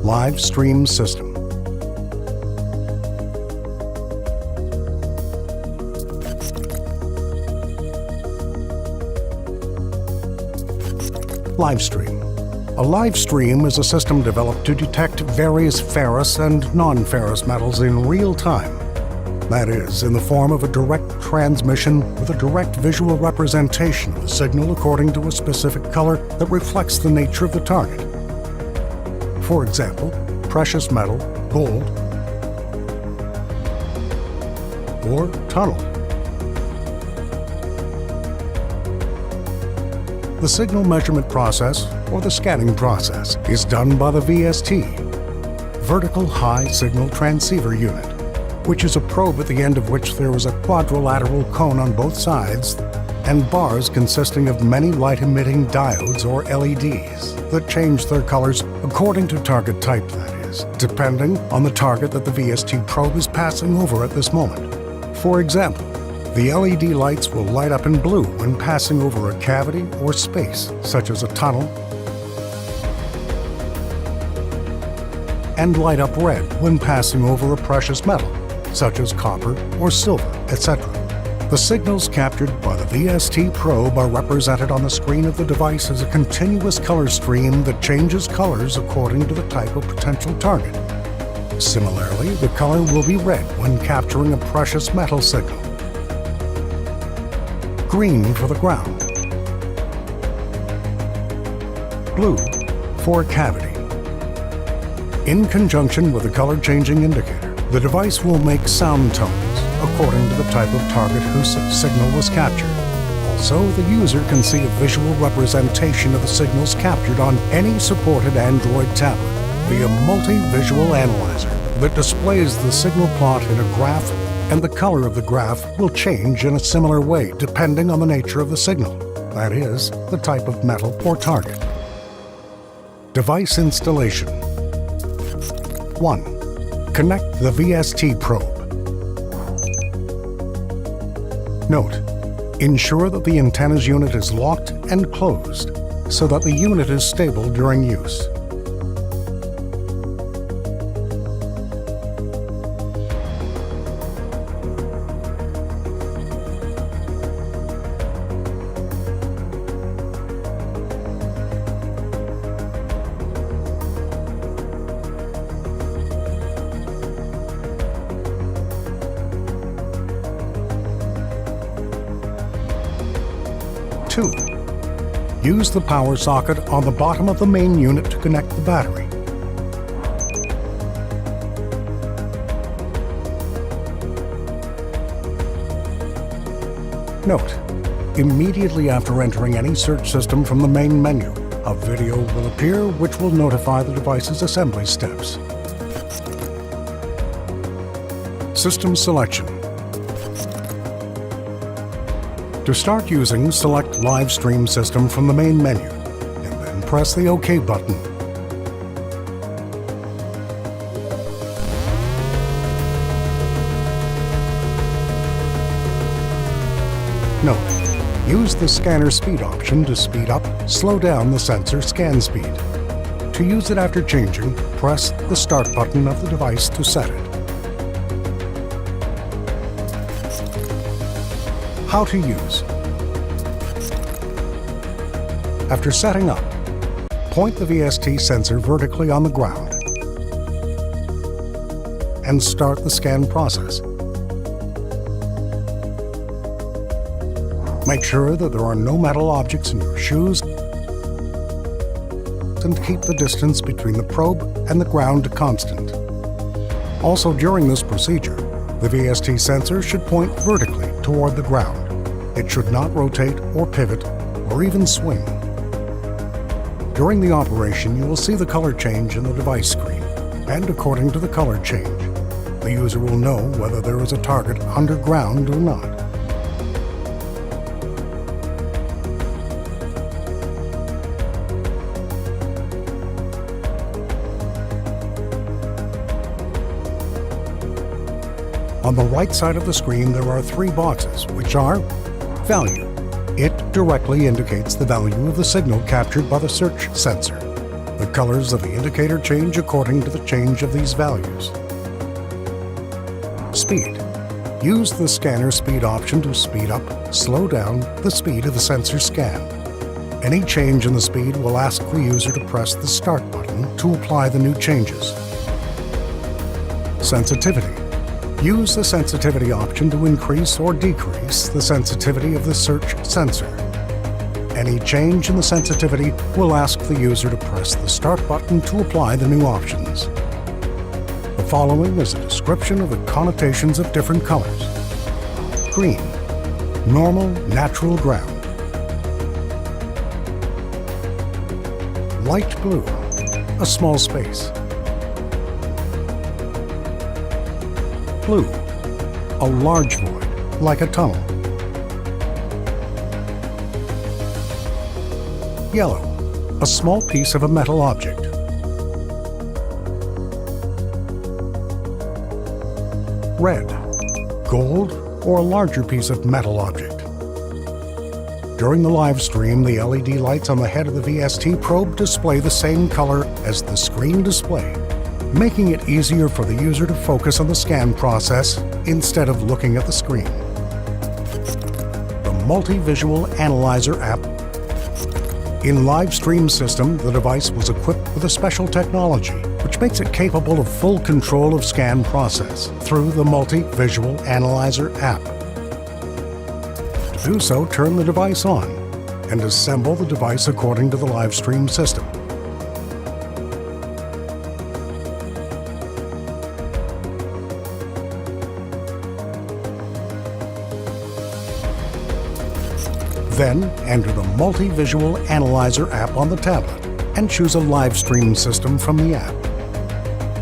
live stream system. Live stream. A live stream is a system developed to detect various ferrous and non-ferrous metals in real time. That is, in the form of a direct transmission with a direct visual representation of the signal according to a specific color that reflects the nature of the target. For example, precious metal, gold, or tunnel. The signal measurement process, or the scanning process, is done by the VST, Vertical High Signal Transceiver Unit, which is a probe at the end of which there is a quadrilateral cone on both sides and bars consisting of many light-emitting diodes or LEDs that change their colors according to target type, that is, depending on the target that the VST probe is passing over at this moment. For example, the LED lights will light up in blue when passing over a cavity or space, such as a tunnel, and light up red when passing over a precious metal, such as copper or silver, etc. The signals captured by the VST probe are represented on the screen of the device as a continuous color stream that changes colors according to the type of potential target. Similarly, the color will be red when capturing a precious metal signal, green for the ground, blue for a cavity. In conjunction with the color-changing indicator, the device will make sound tones according to the type of target whose signal was captured. Also, the user can see a visual representation of the signals captured on any supported Android tablet via multi-visual analyzer that displays the signal plot in a graph, and the color of the graph will change in a similar way depending on the nature of the signal, that is, the type of metal or target. Device installation. 1. Connect the VST probe. Note: ensure that the antennas unit is locked and closed so that the unit is stable during use. 2. Use the power socket on the bottom of the main unit to connect the battery. Note: immediately after entering any search system from the main menu, a video will appear which will notify the device's assembly steps. System selection. To start using, select Live Stream System from the main menu, and then press the OK button. Note: use the scanner speed option to speed up, slow down the sensor scan speed. To use it after changing, press the Start button of the device to set it. How to use. After setting up, point the VST sensor vertically on the ground and start the scan process. Make sure that there are no metal objects in your shoes and keep the distance between the probe and the ground constant. Also, during this procedure, the VST sensor should point vertically toward the ground. It should not rotate or pivot or even swing. During the operation, you will see the color change in the device screen, and according to the color change, the user will know whether there is a target underground or not. On the right side of the screen, there are 3 boxes, which are Value. It directly indicates the value of the signal captured by the search sensor. The colors of the indicator change according to the change of these values. Speed. Use the scanner speed option to speed up, slow down the speed of the sensor scan. Any change in the speed will ask the user to press the Start button to apply the new changes. Sensitivity. Use the sensitivity option to increase or decrease the sensitivity of the search sensor. Any change in the sensitivity will ask the user to press the Start button to apply the new options. The following is a description of the connotations of different colors. Green, normal, natural ground. Light blue, a small space. Blue, a large void, like a tunnel. Yellow, a small piece of a metal object. Red, gold, or a larger piece of metal object. During the live stream, the LED lights on the head of the VST probe display the same color as the screen display, making it easier for the user to focus on the scan process instead of looking at the screen. The Multi-Visual Analyzer app. In Live Stream System, the device was equipped with a special technology which makes it capable of full control of scan process through the Multi-Visual Analyzer app. To do so, turn the device on and assemble the device according to the live stream system. Then, enter the Multi-Visual Analyzer app on the tablet and choose a live stream system from the app.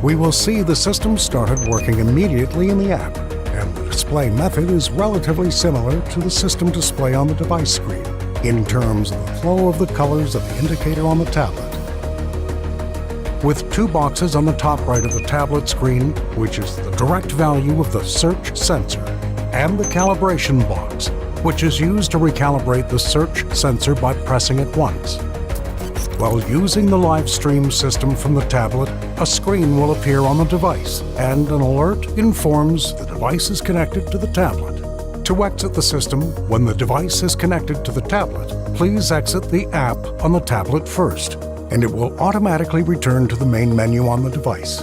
We will see the system started working immediately in the app, and the display method is relatively similar to the system display on the device screen in terms of the flow of the colors of the indicator on the tablet. With two boxes on the top right of the tablet screen, which is the direct value of the search sensor, and the calibration box, which is used to recalibrate the search sensor by pressing it once. While using the live stream system from the tablet, a screen will appear on the device, and an alert informs the device is connected to the tablet. To exit the system, when the device is connected to the tablet, please exit the app on the tablet first, and it will automatically return to the main menu on the device.